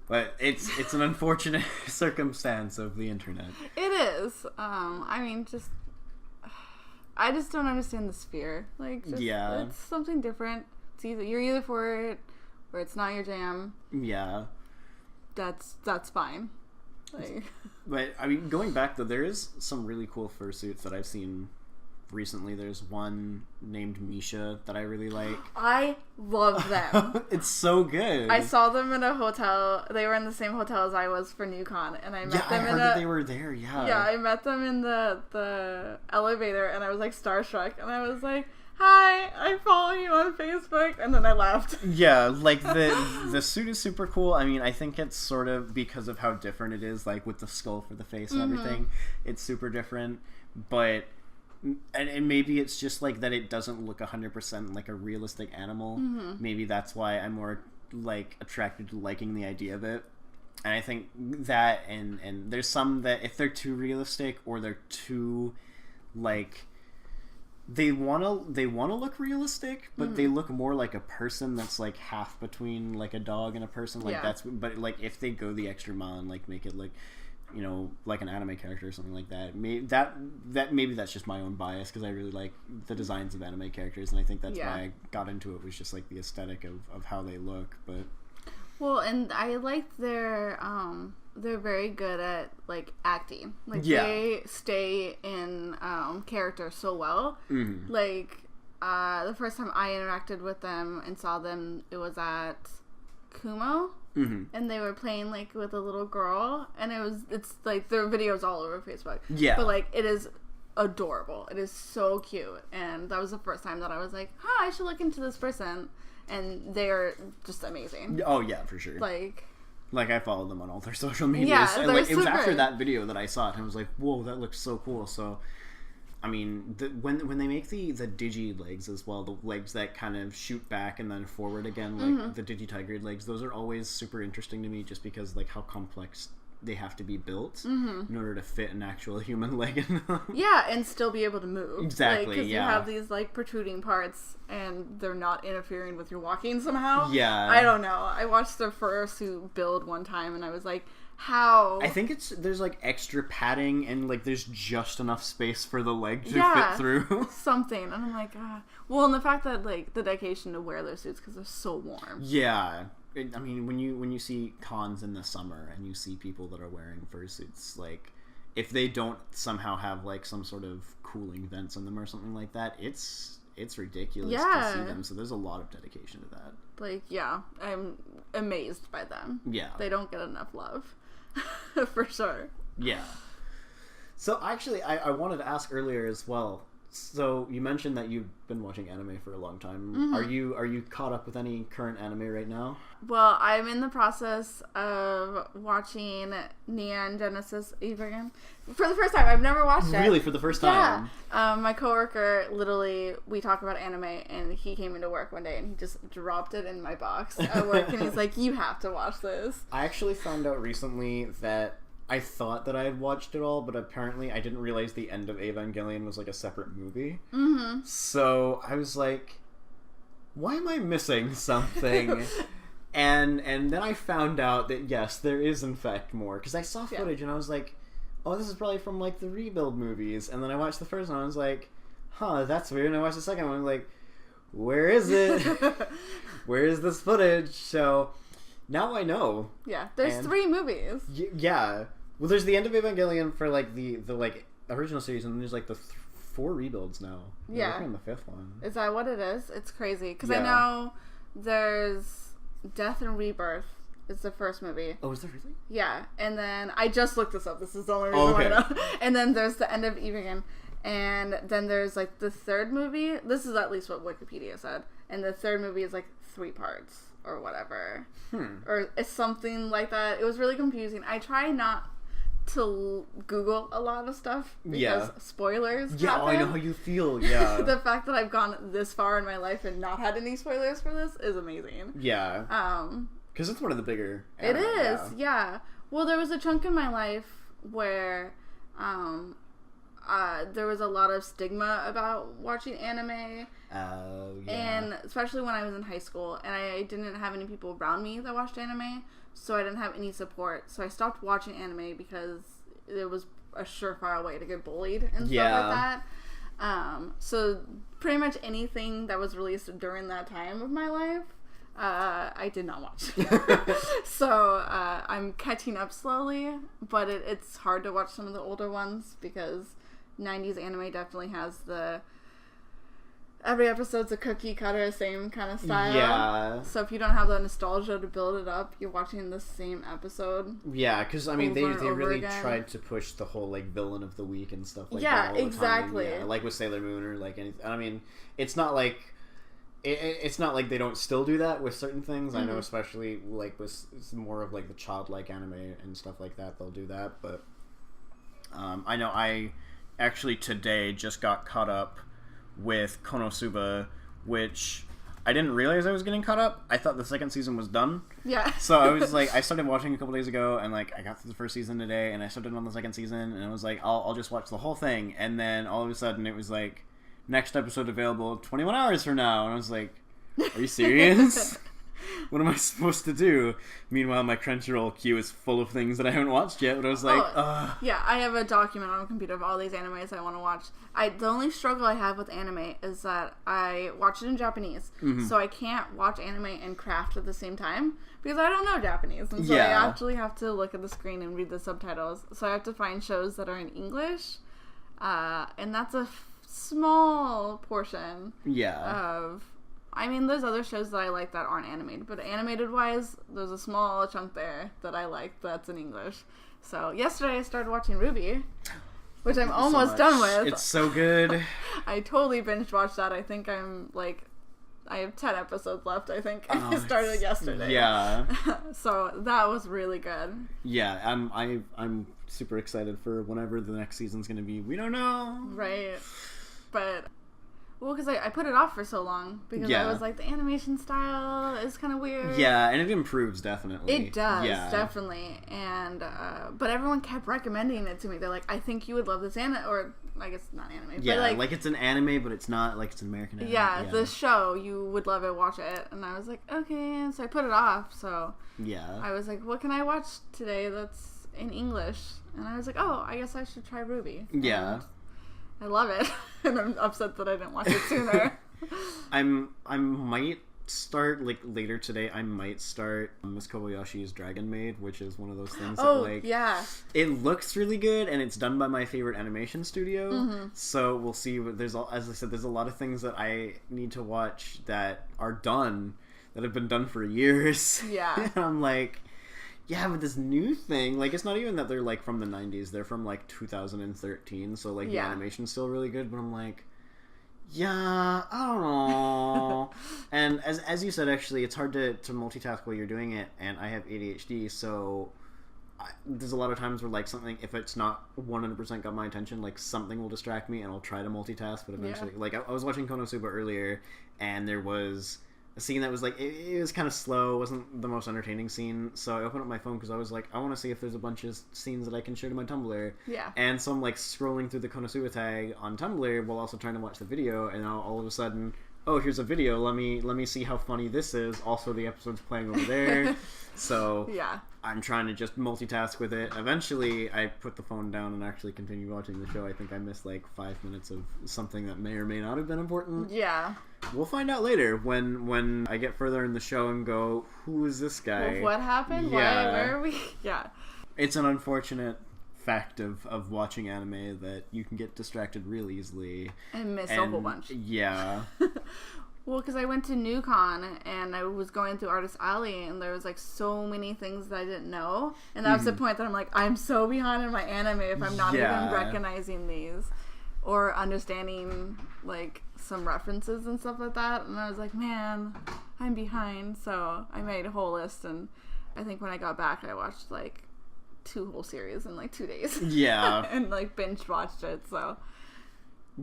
But it's an unfortunate circumstance of the internet. It is. I mean, I just don't understand the sphere. Like, it's something different. It's you're either for it or it's not your jam. Yeah. That's fine. Like, but I mean, going back though, there is some really cool fursuits that I've seen recently. There's one named Misha that I really like. I love them. It's so good. I saw them in a hotel. They were in the same hotel as I was for NewCon, and I met them I heard that they were there. Yeah, I met them in the elevator, and I was like starstruck, and I was like, hi, I follow you on Facebook, and then I left. Yeah, like the suit is super cool. I mean, I think it's sort of because of how different it is, like with the skull for the face and everything. It's super different, but and maybe it's just like that it doesn't look 100% like a realistic animal. Maybe that's why I'm more like attracted to liking the idea of it. And I think that and there's some that if they're too realistic or they're too like they wanna look realistic, but they look more like a person that's like half between like a dog and a person. Like but like if they go the extra mile and like make it like, you know, like an anime character or something like that. Maybe that's just my own bias because I really like the designs of anime characters, and I think that's why I got into it, was just like the aesthetic of how they look. But well, and I like they're very good at like acting. Like they stay in character so well. Mm-hmm. Like the first time I interacted with them and saw them, it was at Kumo. Mm-hmm. And they were playing like with a little girl, and it's like their videos all over Facebook. Yeah, but like it is adorable. It is so cute, and that was the first time that I was like, "Huh, I should look into this person." And they're just amazing. Oh yeah, for sure. Like I followed them on all their social medias. Yeah, and like it was after that video that I saw it, and I was like, "Whoa, that looks so cool." So, I mean, when they make the digi legs as well, the legs that kind of shoot back and then forward again, like the digi tiger legs, those are always super interesting to me, just because like how complex they have to be built in order to fit an actual human leg in them. Yeah, and still be able to move. Exactly, because you have these like protruding parts, and they're not interfering with your walking somehow. Yeah, I don't know. I watched their fursuit build one time, and I was like, how? I think there's like extra padding, and like there's just enough space for the leg to fit through. Something, and I'm like, well, and the fact that like the dedication to wear their suits because they're so warm. Yeah. I mean, when you see cons in the summer and you see people that are wearing fursuits, like if they don't somehow have like some sort of cooling vents on them or something like that, it's ridiculous to see them. So there's a lot of dedication to that. Like, yeah, I'm amazed by them. Yeah, they don't get enough love, for sure. Yeah. So actually, I wanted to ask earlier as well. So you mentioned that you've been watching anime for a long time. Mm-hmm. Are you caught up with any current anime right now? Well, I'm in the process of watching Neon Genesis Evangelion for the first time. I've never watched it. Really, for the first time? Yeah. My coworker, literally, we talk about anime, and he came into work one day and he just dropped it in my box at work, and he's like, "You have to watch this." I actually found out recently that I thought that I had watched it all, but apparently I didn't realize the end of Evangelion was like a separate movie. Mm-hmm. So I was like, why am I missing something? and then I found out that yes, there is in fact more, because I saw footage and I was like, oh, this is probably from like the Rebuild movies. And then I watched the first one and I was like, huh, that's weird. And I watched the second one and I was like, where is it? Where is this footage? So now I know. Yeah, there's 3 movies. Yeah. Well, there's the end of Evangelion for like the like original series, and then there's like the 4 rebuilds now. They're working on the 5th one. Is that what it is? It's crazy because I know there's Death and Rebirth is the first movie. Oh, is there really? Yeah, and then I just looked this up. This is the only reason why I know. And then there's the end of Evangelion, and then there's like the 3rd movie. This is at least what Wikipedia said, and the 3rd movie is like 3 parts or whatever, or it's something like that. It was really confusing. I try not to Google a lot of stuff because spoilers happen. I know how you feel. Yeah. The fact that I've gone this far in my life and not had any spoilers for this is amazing. Yeah. Because it's one of the bigger. It is. Yeah. Well, there was a chunk in my life where there was a lot of stigma about watching anime. Oh, yeah. And especially when I was in high school, and I didn't have any people around me that watched anime, so I didn't have any support. So I stopped watching anime because it was a surefire way to get bullied and stuff like that. So pretty much anything that was released during that time of my life, I did not watch. So I'm catching up slowly, but it's hard to watch some of the older ones because 90s anime definitely has every episode's a cookie cutter, same kind of style. Yeah. So if you don't have the nostalgia to build it up, you're watching the same episode. Yeah, because I mean, they really tried to push the whole like villain of the week and stuff like that. Yeah, exactly. Yeah, like with Sailor Moon or like anything. I mean, it's not like it's not like they don't still do that with certain things. Mm-hmm. I know, especially like with more of like the childlike anime and stuff like that, they'll do that. But I know I actually today just got caught up with Konosuba, which I didn't realize I was getting caught up. I thought the 2nd season was done. Yeah. So I was like, I started watching a couple days ago, and like I got through the 1st season today, and I started on the 2nd season, and I was like, I'll just watch the whole thing. And then all of a sudden, it was like next episode available 21 hours from now. And I was like, are you serious? What am I supposed to do? Meanwhile, my Crunchyroll queue is full of things that I haven't watched yet, but I was like, Yeah, I have a document on my computer of all these animes I want to watch. The only struggle I have with anime is that I watch it in Japanese, so I can't watch anime and craft at the same time, because I don't know Japanese, and so I actually have to look at the screen and read the subtitles, so I have to find shows that are in English, and that's a small portion of... I mean, there's other shows that I like that aren't animated, but animated-wise, there's a small chunk there that I like that's in English. So, yesterday I started watching Ruby, which I'm almost done with. It's so good. I totally binge-watched that. I think I have 10 episodes left, I think. I started it yesterday. Yeah. So, that was really good. Yeah, I'm super excited for whenever the next season's gonna be. We don't know. Right. But... Well, because I put it off for so long, because I was like, the animation style is kind of weird. Yeah, and it improves, definitely. It does, definitely. And, but everyone kept recommending it to me. They're like, I think you would love this anime, or, I guess not anime. Yeah, but like it's an anime, but it's not, like it's an American anime. Yeah, the show, you would love it, watch it. And I was like, okay, and so I put it off, so. Yeah. I was like, what can I watch today that's in English? And I was like, oh, I guess I should try Ruby. Yeah. And I love it, and I'm upset that I didn't watch it sooner. I might start, like, later today, I might start Miss Kobayashi's Dragon Maid, which is one of those things that, like... yeah. It looks really good, and it's done by my favorite animation studio, so we'll see. As I said, there's a lot of things that I need to watch that are done, that have been done for years. Yeah. And I'm like... Yeah, but this new thing, like, it's not even that they're, like, from the 90s. They're from, like, 2013, so, like, the animation's still really good, but I'm like, yeah, I don't know. And as you said, actually, it's hard to multitask while you're doing it, and I have ADHD, so there's a lot of times where, like, something, if it's not 100% got my attention, like, something will distract me, and I'll try to multitask, but eventually, like, I was watching Konosuba earlier, and there was... a scene that was like, it was kind of slow, wasn't the most entertaining scene, so I opened up my phone because I was like, I want to see if there's a bunch of scenes that I can share to my Tumblr. Yeah. And so I'm like scrolling through the Konosuba tag on Tumblr while also trying to watch the video, and now all of a sudden, oh, here's a video, let me see how funny this is, also the episode's playing over there. So yeah, I'm trying to just multitask with it. Eventually, I put the phone down and actually continue watching the show. I think I missed like 5 minutes of something that may or may not have been important. Yeah. We'll find out later when I get further in the show and go, who is this guy? Well, what happened? Yeah. Why? Where are we? Yeah. It's an unfortunate fact of watching anime that you can get distracted real easily. And miss a whole bunch. Yeah. Well, because I went to NewCon and I was going through Artist Alley and there was like so many things that I didn't know. And that was the point that I'm like, I'm so behind in my anime if I'm not even recognizing these or understanding like some references and stuff like that. And I was like, man, I'm behind. So I made a whole list, and I think when I got back I watched like 2 whole series in like 2 days. Yeah. And like binge watched it, so...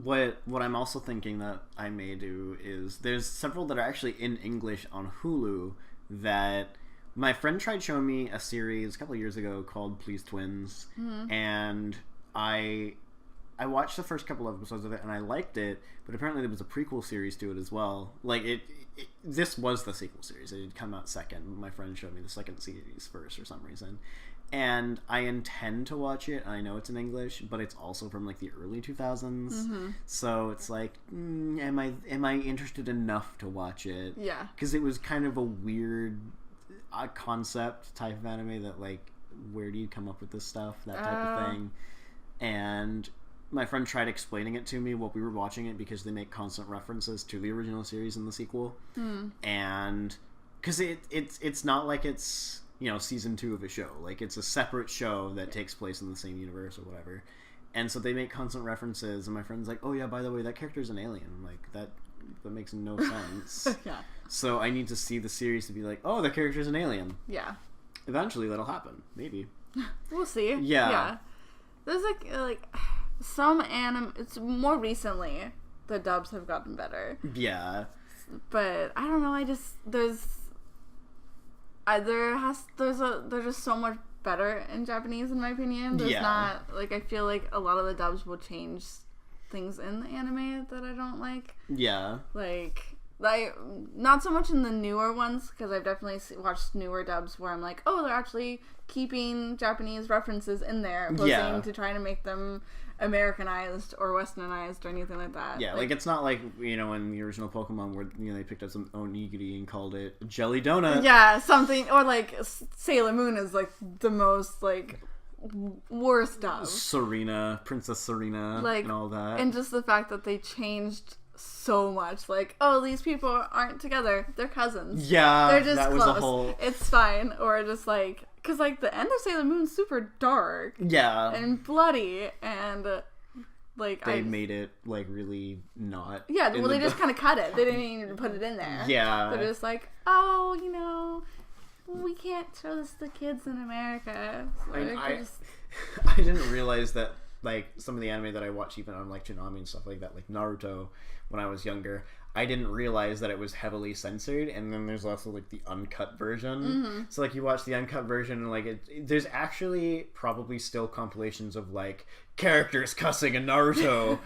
What I'm also thinking that I may do is there's several that are actually in English on Hulu that my friend tried showing me a series a couple of years ago called Please Twins, and I watched the first couple of episodes of it and I liked it, but apparently there was a prequel series to it as well. Like this was the sequel series. It had come out second. My friend showed me the second series first for some reason. And I intend to watch it. I know it's in English, but it's also from like the early 2000s. So it's like, am I interested enough to watch it? Yeah. Because it was kind of a weird concept type of anime that like, where do you come up with this stuff? That type of thing. And my friend tried explaining it to me while we were watching it because they make constant references to the original series and the sequel. And because it's not like it's... you know, season 2 of a show. Like, it's a separate show that takes place in the same universe or whatever. And so they make constant references, and my friend's like, oh yeah, by the way, that character's an alien. I'm like, that makes no sense. Yeah. So I need to see the series to be like, oh, the character's an alien. Yeah. Eventually that'll happen. Maybe. We'll see. Yeah. There's like some it's more recently the dubs have gotten better. Yeah. But I don't know, they're just so much better in Japanese in my opinion. There's not like, I feel like a lot of the dubs will change things in the anime that I don't like. Yeah. Like not so much in the newer ones, because I've definitely watched newer dubs where I'm like, oh, they're actually keeping Japanese references in there, opposing to trying to make them Americanized or Westernized or anything like that. Yeah, like it's not like, you know, in the original Pokemon where, you know, they picked up some onigiri and called it Jelly Donut. Yeah, something, or like Sailor Moon is like the most like worst dub. Serena, Princess Serena, like, and all that. And just the fact that they changed so much, like, oh, these people aren't together, they're cousins. Yeah, they're just that close. Was a whole... It's fine. Or just like, because like the end of Sailor Moon's super dark, and bloody, and like they made it like really not. Yeah, well, they just kind of cut it. They didn't even put it in there. Yeah, they're just like, oh, you know, we can't show this to kids in America. So I didn't realize that, like, some of the anime that I watch, even on like Toonami and stuff like that, like Naruto, when I was younger, I didn't realize that it was heavily censored. And then there's also like the uncut version. Mm-hmm. So like you watch the uncut version and like there's actually probably still compilations of like characters cussing in Naruto.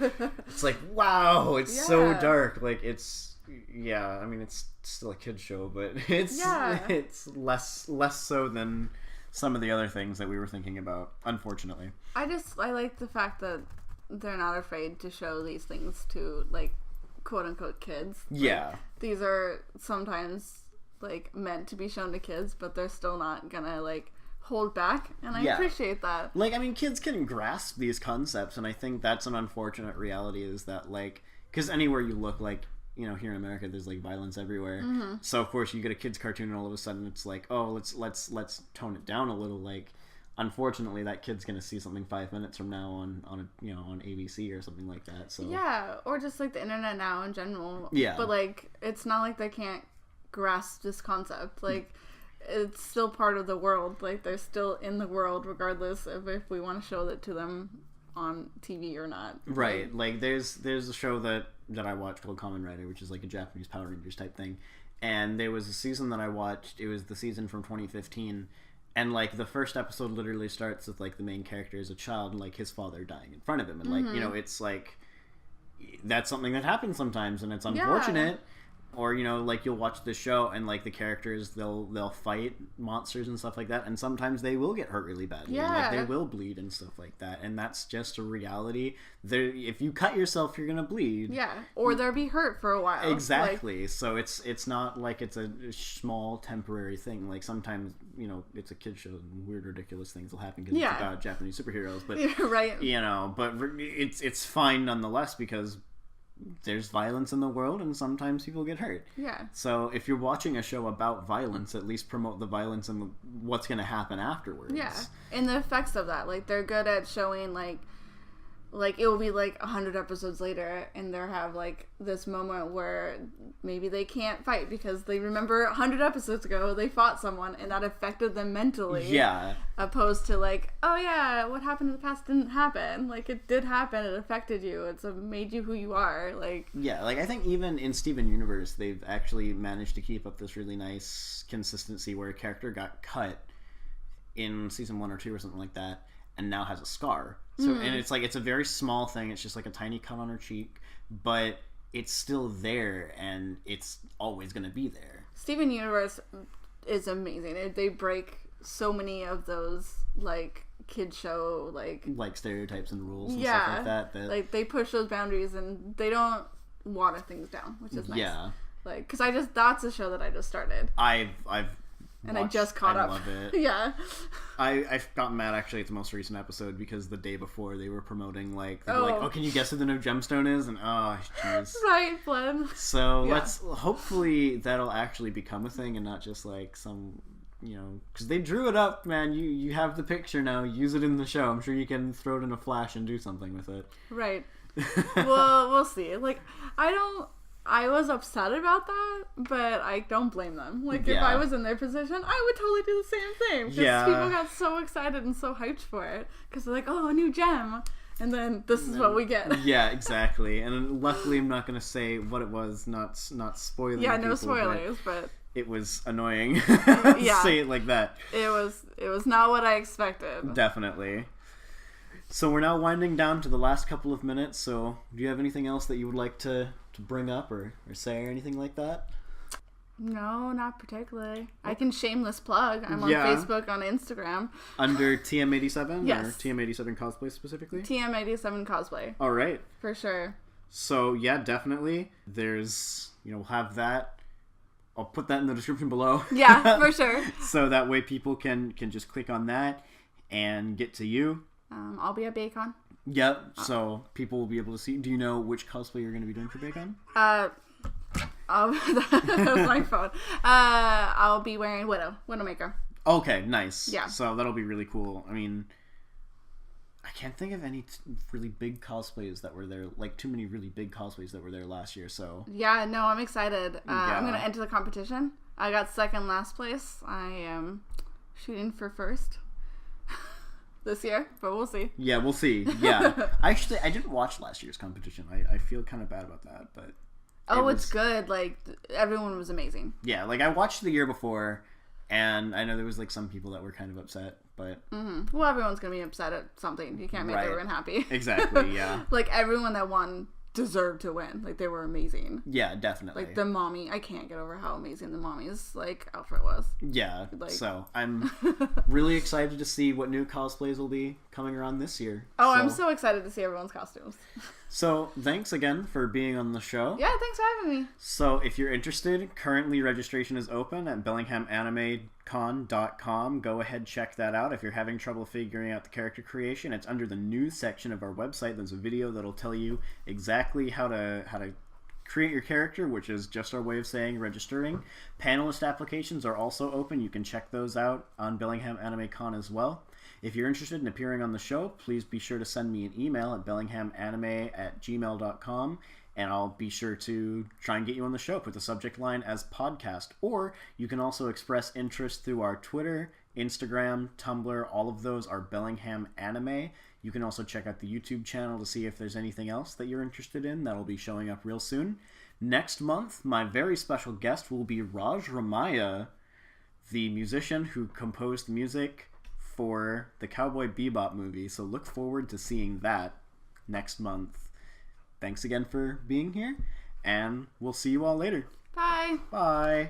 It's like, wow, it's so dark. Like it's, I mean, it's still a kid's show, but it's less so than some of the other things that we were thinking about, unfortunately. I like the fact that they're not afraid to show these things to, like, quote-unquote kids. Yeah. Like, these are sometimes, like, meant to be shown to kids, but they're still not gonna, like, hold back, and I appreciate that. Like, I mean, kids can grasp these concepts, and I think that's an unfortunate reality, is that, like, because anywhere you look, like, you know, here in America, there's like violence everywhere. Mm-hmm. So of course you get a kids cartoon, and all of a sudden it's like, oh, let's tone it down a little. Like, unfortunately, that kid's gonna see something 5 minutes from now on a, you know, on ABC or something like that. So yeah, or just like the internet now in general. Yeah, but like it's not like they can't grasp this concept. Like it's still part of the world. Like they're still in the world, regardless of if we want to show it to them on TV or not. Right. Like there's a show that I watched called Kamen Rider, which is like a Japanese Power Rangers type thing. And there was a season that I watched. It was the season from 2015. And like the first episode literally starts with like the main character is a child and like his father dying in front of him. And like, you know, it's like that's something that happens sometimes and it's unfortunate. Yeah. Or, you know, like you'll watch the show and like the characters, they'll fight monsters and stuff like that, and sometimes they will get hurt really badly. Yeah. Like they will bleed and stuff like that, and that's just a reality. If you cut yourself, you're gonna bleed. Yeah, or they'll be hurt for a while. Exactly. Like, so it's not like it's a small temporary thing. Like sometimes, you know, it's a kid's show and weird, ridiculous things will happen because it's about Japanese superheroes. But right, you know, but it's fine nonetheless because there's violence in the world and sometimes people get hurt. Yeah. So if you're watching a show about violence, at least promote the violence and what's going to happen afterwards. Yeah. And the effects of that. Like, they're good at showing, like it will be, like, 100 episodes later, and they'll have, like, this moment where maybe they can't fight because they remember 100 episodes ago they fought someone, and that affected them mentally. Yeah. Opposed to, like, oh, yeah, what happened in the past didn't happen. Like, it did happen. It affected you. It's made you who you are. Like, yeah, like, I think even in Steven Universe, they've actually managed to keep up this really nice consistency where a character got cut in season 1 or 2 or something like that, and now has a scar. So, and it's like, it's a very small thing. It's just like a tiny cut on her cheek, but it's still there, and it's always going to be there. Steven Universe is amazing. They break so many of those, like, kid show, like stereotypes and rules and stuff like that. Like, they push those boundaries, and they don't water things down, which is nice. Yeah. Like, because that's a show that I just started. I've and I just caught up. I love it. Yeah. I've gotten mad actually at the most recent episode because the day before they were promoting like, oh, can you guess who the new gemstone is? And oh, jeez. Right, Flynn. So let's hopefully that'll actually become a thing and not just like some, you know, because they drew it up, man. You have the picture now. Use it in the show. I'm sure you can throw it in a flash and do something with it. Right. Well, we'll see. Like, I was upset about that, but I don't blame them. Like, if I was in their position, I would totally do the same thing. Because people got so excited and so hyped for it. Because they're like, oh, a new gem. And then this is what we get. Yeah, exactly. And luckily I'm not going to say what it was, not spoiling people. Yeah, no spoilers, but it was annoying to say it like that. It was not what I expected. Definitely. So we're now winding down to the last couple of minutes, so do you have anything else that you would like to bring up or say or anything like that? No, not particularly. I can shameless plug. I'm on Yeah. Facebook, on Instagram. Under TM87? Yes. Or TM87 Cosplay specifically? TM87 Cosplay. All right. For sure. So, yeah, definitely. There's, we'll have that. I'll put that in the description below. Yeah, for sure. So that way people can just click on that and get to you. I'll be at Bacon. Yep. So people will be able to see. Do you know which cosplay you're going to be doing for Bacon? That was my phone. I'll be wearing Widowmaker. Okay, nice. Yeah. So that'll be really cool. I mean, I can't think of any really big cosplays that were there, like too many really big cosplays that were there last year, so. Yeah, no, I'm excited. I'm Yeah. going to enter the competition. I got second last place. I am shooting for first this year, but we'll see. Yeah, we'll see. Yeah. Actually, I didn't watch last year's competition. I feel kind of bad about that, but. It's good. Like, everyone was amazing. Yeah, like I watched the year before, and I know there was like some people that were kind of upset, but. Mm-hmm. Well, everyone's going to be upset at something. You can't make everyone happy. Exactly, yeah. Like, everyone that won deserved to win. Like, they were amazing. Yeah, definitely. Like, the mommy, I can't get over how amazing the mommy's, like, outfit was. Yeah, Like... so I'm really excited to see what new cosplays will be coming around this year. Oh, I'm so excited to see everyone's costumes. So, thanks again for being on the show. Yeah, thanks for having me. So, if you're interested, currently registration is open at BellinghamAnimeCon.com. Go ahead, check that out. If you're having trouble figuring out the character creation, it's under the news section of our website. There's a video that'll tell you exactly how to create your character, which is just our way of saying registering. Panelist applications are also open. You can check those out on Bellingham Anime Con as well. If you're interested in appearing on the show, please be sure to send me an email at bellinghamanime@gmail.com, and I'll be sure to try and get you on the show. Put the subject line as podcast, or you can also express interest through our Twitter, Instagram, Tumblr. All of those are Bellingham Anime. You can also check out the YouTube channel to see if there's anything else that you're interested in. That'll be showing up real soon. Next month, my very special guest will be Raj Ramaya, the musician who composed the music for the Cowboy Bebop movie, so look forward to seeing that next month. Thanks again for being here, and we'll see you all later. Bye. Bye.